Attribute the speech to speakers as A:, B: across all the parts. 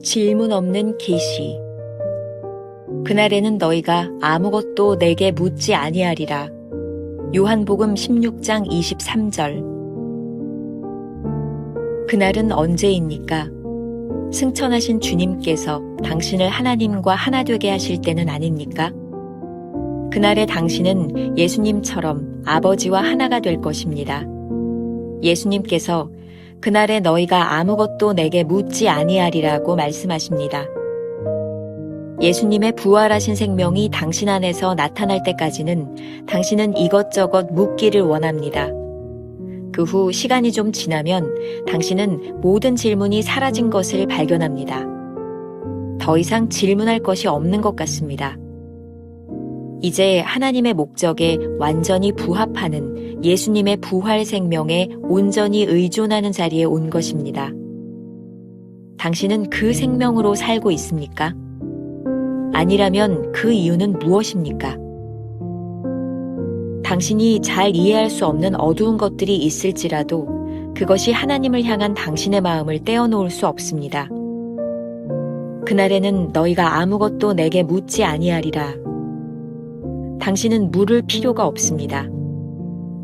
A: 질문 없는 계시. 그날에는 너희가 아무것도 내게 묻지 아니하리라. 요한복음 16장 23절. 그날은 언제입니까? 승천하신 주님께서 당신을 하나님과 하나 되게 하실 때는 아닙니까? 그날에 당신은 예수님처럼 아버지와 하나가 될 것입니다. 예수님께서 그날에 너희가 아무것도 내게 묻지 아니하리라고 말씀하십니다. 예수님의 부활하신 생명이 당신 안에서 나타날 때까지는 당신은 이것저것 묻기를 원합니다. 그 후 시간이 좀 지나면 당신은 모든 질문이 사라진 것을 발견합니다. 더 이상 질문할 것이 없는 것 같습니다. 이제 하나님의 목적에 완전히 부합하는 예수님의 부활 생명에 온전히 의존하는 자리에 온 것입니다. 당신은 그 생명으로 살고 있습니까? 아니라면 그 이유는 무엇입니까? 당신이 잘 이해할 수 없는 어두운 것들이 있을지라도 그것이 하나님을 향한 당신의 마음을 떼어놓을 수 없습니다. 그날에는 너희가 아무것도 내게 묻지 아니하리라. 당신은 물을 필요가 없습니다.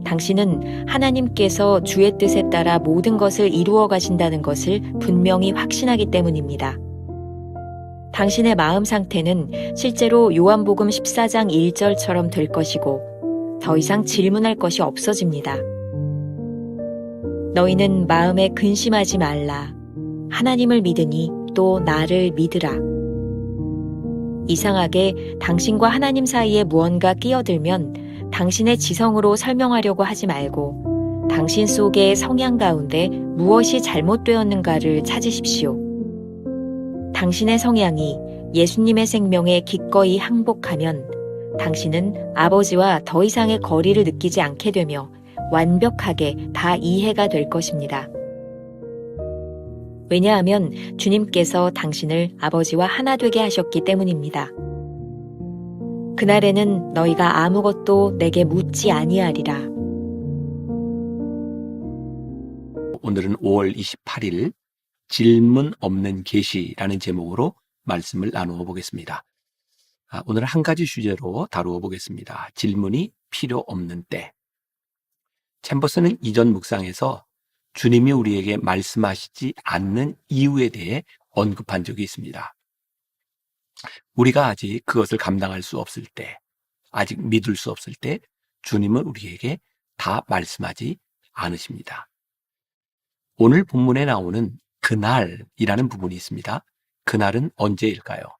A: 당신은 하나님께서 주의 뜻에 따라 모든 것을 이루어 가신다는 것을 분명히 확신하기 때문입니다. 당신의 마음 상태는 실제로 요한복음 14장 1절처럼 될 것이고 더 이상 질문할 것이 없어집니다. 너희는 마음에 근심하지 말라. 하나님을 믿으니 또 나를 믿으라. 이상하게 당신과 하나님 사이에 무언가 끼어들면 당신의 지성으로 설명하려고 하지 말고 당신 속의 성향 가운데 무엇이 잘못되었는가를 찾으십시오. 당신의 성향이 예수님의 생명에 기꺼이 항복하면 당신은 아버지와 더 이상의 거리를 느끼지 않게 되며 완벽하게 다 이해가 될 것입니다. 왜냐하면 주님께서 당신을 아버지와 하나 되게 하셨기 때문입니다. 그날에는 너희가 아무것도 내게 묻지 아니하리라.
B: 오늘은 5월 28일 질문 없는 계시라는 제목으로 말씀을 나누어 보겠습니다. 오늘 한 가지 주제로 다루어 보겠습니다. 질문이 필요 없는 때. 챔버스는 이전 묵상에서 주님이 우리에게 말씀하시지 않는 이유에 대해 언급한 적이 있습니다. 우리가 아직 그것을 감당할 수 없을 때, 아직 믿을 수 없을 때 주님은 우리에게 다 말씀하지 않으십니다. 오늘 본문에 나오는 그날이라는 부분이 있습니다. 그날은 언제일까요?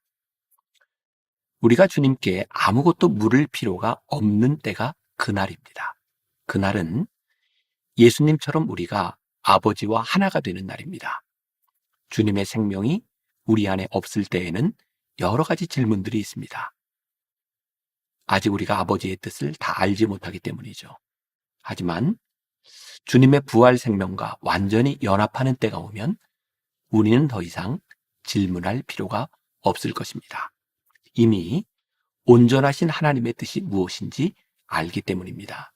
B: 우리가 주님께 아무것도 물을 필요가 없는 때가 그날입니다. 그날은 예수님처럼 우리가 아버지와 하나가 되는 날입니다. 주님의 생명이 우리 안에 없을 때에는 여러 가지 질문들이 있습니다. 아직 우리가 아버지의 뜻을 다 알지 못하기 때문이죠. 하지만 주님의 부활 생명과 완전히 연합하는 때가 오면 우리는 더 이상 질문할 필요가 없을 것입니다. 이미 온전하신 하나님의 뜻이 무엇인지 알기 때문입니다.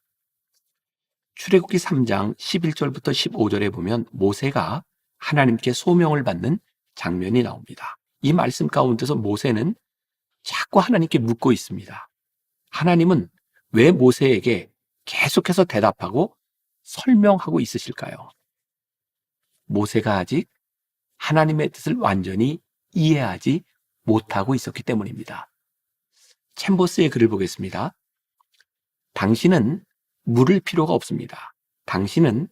B: 출애굽기 3장 11절부터 15절에 보면 모세가 하나님께 소명을 받는 장면이 나옵니다. 이 말씀 가운데서 모세는 자꾸 하나님께 묻고 있습니다. 하나님은 왜 모세에게 계속해서 대답하고 설명하고 있으실까요? 모세가 아직 하나님의 뜻을 완전히 이해하지 못하고 있었기 때문입니다. 챔버스의 글을 보겠습니다. 당신은 물을 필요가 없습니다. 당신은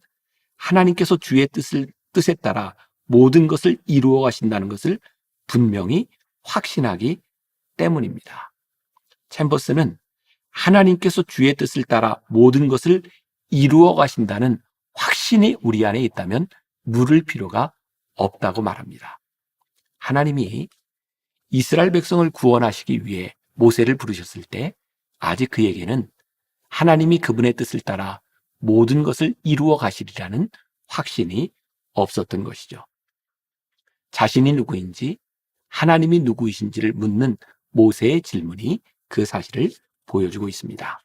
B: 하나님께서 주의 뜻에 따라 모든 것을 이루어 가신다는 것을 분명히 확신하기 때문입니다. 챔버스는 하나님께서 주의 뜻을 따라 모든 것을 이루어 가신다는 확신이 우리 안에 있다면 물을 필요가 없다고 말합니다. 하나님이 이스라엘 백성을 구원하시기 위해 모세를 부르셨을 때 아직 그에게는 하나님이 그분의 뜻을 따라 모든 것을 이루어 가시리라는 확신이 없었던 것이죠. 자신이 누구인지 하나님이 누구이신지를 묻는 모세의 질문이 그 사실을 보여주고 있습니다.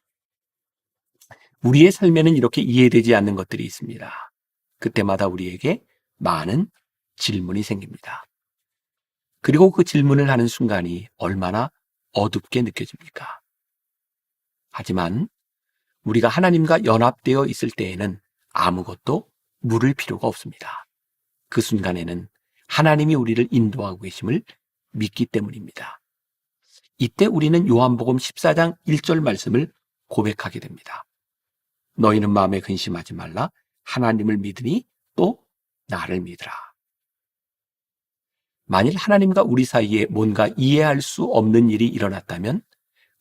B: 우리의 삶에는 이렇게 이해되지 않는 것들이 있습니다. 그때마다 우리에게 많은 질문이 생깁니다. 그리고 그 질문을 하는 순간이 얼마나 어둡게 느껴집니까? 하지만 우리가 하나님과 연합되어 있을 때에는 아무것도 물을 필요가 없습니다. 그 순간에는 하나님이 우리를 인도하고 계심을 믿기 때문입니다. 이때 우리는 요한복음 14장 1절 말씀을 고백하게 됩니다. 너희는 마음에 근심하지 말라. 하나님을 믿으니 또 나를 믿으라. 만일 하나님과 우리 사이에 뭔가 이해할 수 없는 일이 일어났다면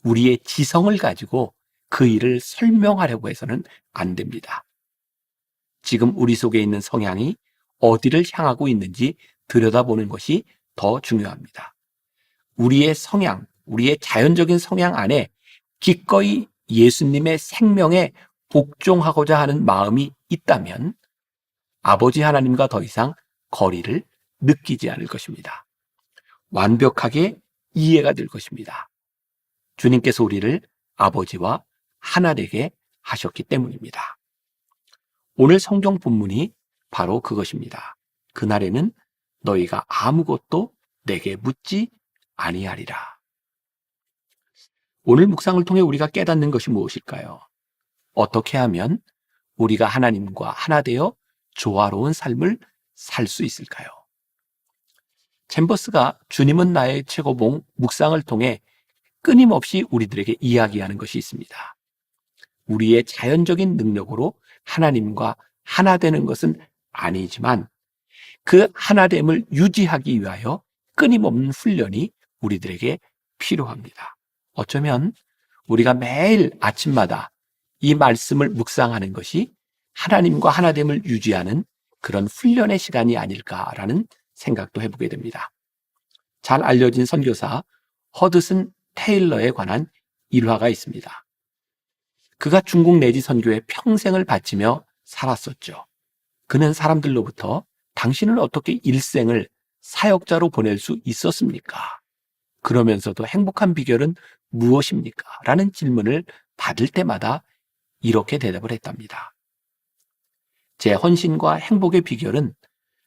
B: 우리의 지성을 가지고 그 일을 설명하려고 해서는 안 됩니다. 지금 우리 속에 있는 성향이 어디를 향하고 있는지 들여다보는 것이 더 중요합니다. 우리의 성향, 우리의 자연적인 성향 안에 기꺼이 예수님의 생명에 복종하고자 하는 마음이 있다면 아버지 하나님과 더 이상 거리를 느끼지 않을 것입니다. 완벽하게 이해가 될 것입니다. 주님께서 우리를 아버지와 하나 되게 하셨기 때문입니다. 오늘 성경 본문이 바로 그것입니다. 그날에는 너희가 아무것도 내게 묻지 아니하리라. 오늘 묵상을 통해 우리가 깨닫는 것이 무엇일까요? 어떻게 하면 우리가 하나님과 하나 되어 조화로운 삶을 살 수 있을까요? 챔버스가 주님은 나의 최고봉 묵상을 통해 끊임없이 우리들에게 이야기하는 것이 있습니다. 우리의 자연적인 능력으로 하나님과 하나 되는 것은 아니지만 그 하나됨을 유지하기 위하여 끊임없는 훈련이 우리들에게 필요합니다. 어쩌면 우리가 매일 아침마다 이 말씀을 묵상하는 것이 하나님과 하나됨을 유지하는 그런 훈련의 시간이 아닐까라는 생각도 해보게 됩니다. 잘 알려진 선교사 허드슨 테일러에 관한 일화가 있습니다. 그가 중국 내지 선교에 평생을 바치며 살았었죠. 그는 사람들로부터 당신은 어떻게 일생을 사역자로 보낼 수 있었습니까? 그러면서도 행복한 비결은 무엇입니까? 라는 질문을 받을 때마다 이렇게 대답을 했답니다. 제 헌신과 행복의 비결은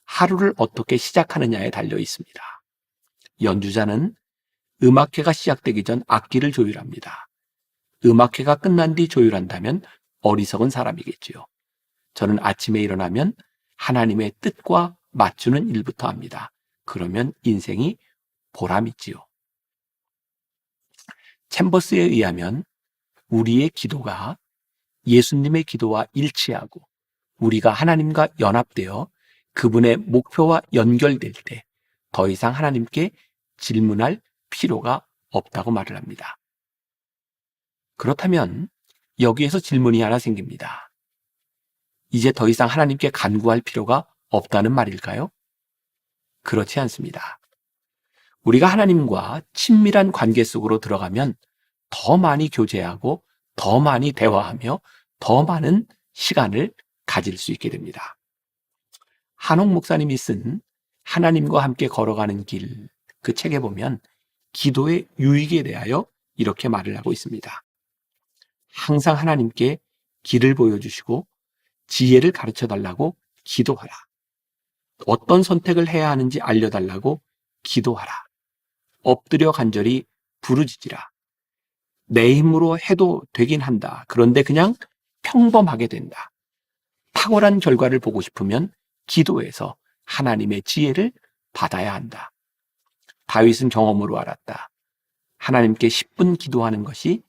B: 하루를 어떻게 시작하느냐에 달려 있습니다. 연주자는 음악회가 시작되기 전 악기를 조율합니다. 음악회가 끝난 뒤 조율한다면 어리석은 사람이겠지요. 저는 아침에 일어나면 하나님의 뜻과 맞추는 일부터 합니다. 그러면 인생이 보람있지요. 챔버스에 의하면 우리의 기도가 예수님의 기도와 일치하고 우리가 하나님과 연합되어 그분의 목표와 연결될 때 더 이상 하나님께 질문할 필요가 없다고 말을 합니다. 그렇다면 여기에서 질문이 하나 생깁니다. 이제 더 이상 하나님께 간구할 필요가 없다는 말일까요? 그렇지 않습니다. 우리가 하나님과 친밀한 관계 속으로 들어가면 더 많이 교제하고 더 많이 대화하며 더 많은 시간을 가질 수 있게 됩니다. 한옥 목사님이 쓴 하나님과 함께 걸어가는 길, 그 책에 보면 기도의 유익에 대하여 이렇게 말을 하고 있습니다. 항상 하나님께 길을 보여주시고 지혜를 가르쳐 달라고 기도하라. 어떤 선택을 해야 하는지 알려달라고 기도하라. 엎드려 간절히 부르짖으라. 내 힘으로 해도 되긴 한다. 그런데 그냥 평범하게 된다. 탁월한 결과를 보고 싶으면 기도해서 하나님의 지혜를 받아야 한다. 다윗은 경험으로 알았다. 하나님께 10분 기도하는 것이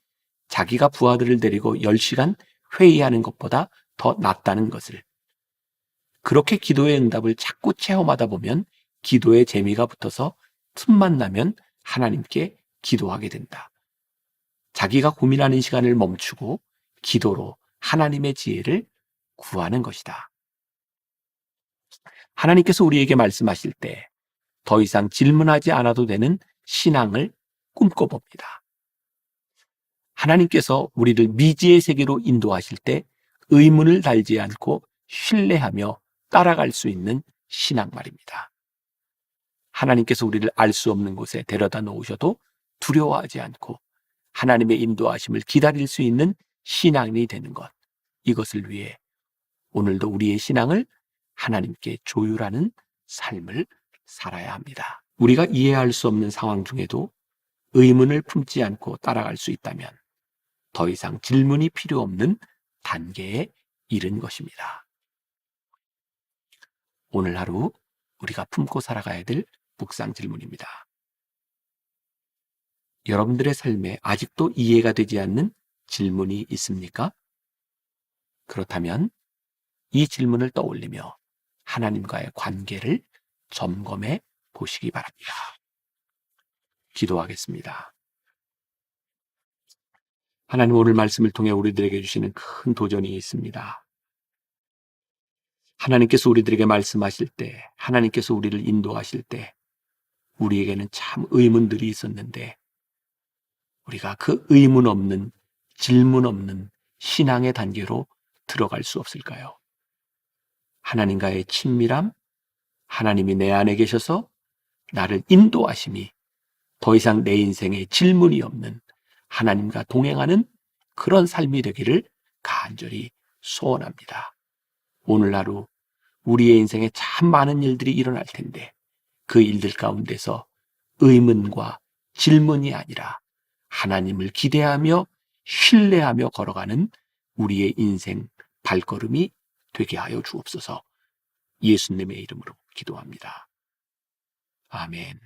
B: 자기가 부하들을 데리고 10시간 회의하는 것보다 더 낫다는 것을. 그렇게 기도의 응답을 자꾸 체험하다 보면 기도의 재미가 붙어서 틈만 나면 하나님께 기도하게 된다. 자기가 고민하는 시간을 멈추고 기도로 하나님의 지혜를 구하는 것이다. 하나님께서 우리에게 말씀하실 때 더 이상 질문하지 않아도 되는 신앙을 꿈꿔봅니다. 하나님께서 우리를 미지의 세계로 인도하실 때 의문을 달지 않고 신뢰하며 따라갈 수 있는 신앙 말입니다. 하나님께서 우리를 알 수 없는 곳에 데려다 놓으셔도 두려워하지 않고 하나님의 인도하심을 기다릴 수 있는 신앙이 되는 것, 이것을 위해 오늘도 우리의 신앙을 하나님께 조율하는 삶을 살아야 합니다. 우리가 이해할 수 없는 상황 중에도 의문을 품지 않고 따라갈 수 있다면 더 이상 질문이 필요 없는 단계에 이른 것입니다. 오늘 하루 우리가 품고 살아가야 될 묵상 질문입니다. 여러분들의 삶에 아직도 이해가 되지 않는 질문이 있습니까? 그렇다면 이 질문을 떠올리며 하나님과의 관계를 점검해 보시기 바랍니다. 기도하겠습니다. 하나님, 오늘 말씀을 통해 우리들에게 주시는 큰 도전이 있습니다. 하나님께서 우리들에게 말씀하실 때, 하나님께서 우리를 인도하실 때 우리에게는 참 의문들이 있었는데 우리가 그 의문 없는, 질문 없는 신앙의 단계로 들어갈 수 없을까요? 하나님과의 친밀함, 하나님이 내 안에 계셔서 나를 인도하심이 더 이상 내 인생에 질문이 없는 하나님과 동행하는 그런 삶이 되기를 간절히 소원합니다. 오늘 하루 우리의 인생에 참 많은 일들이 일어날 텐데 그 일들 가운데서 의문과 질문이 아니라 하나님을 기대하며 신뢰하며 걸어가는 우리의 인생 발걸음이 되게 하여 주옵소서. 예수님의 이름으로 기도합니다. 아멘.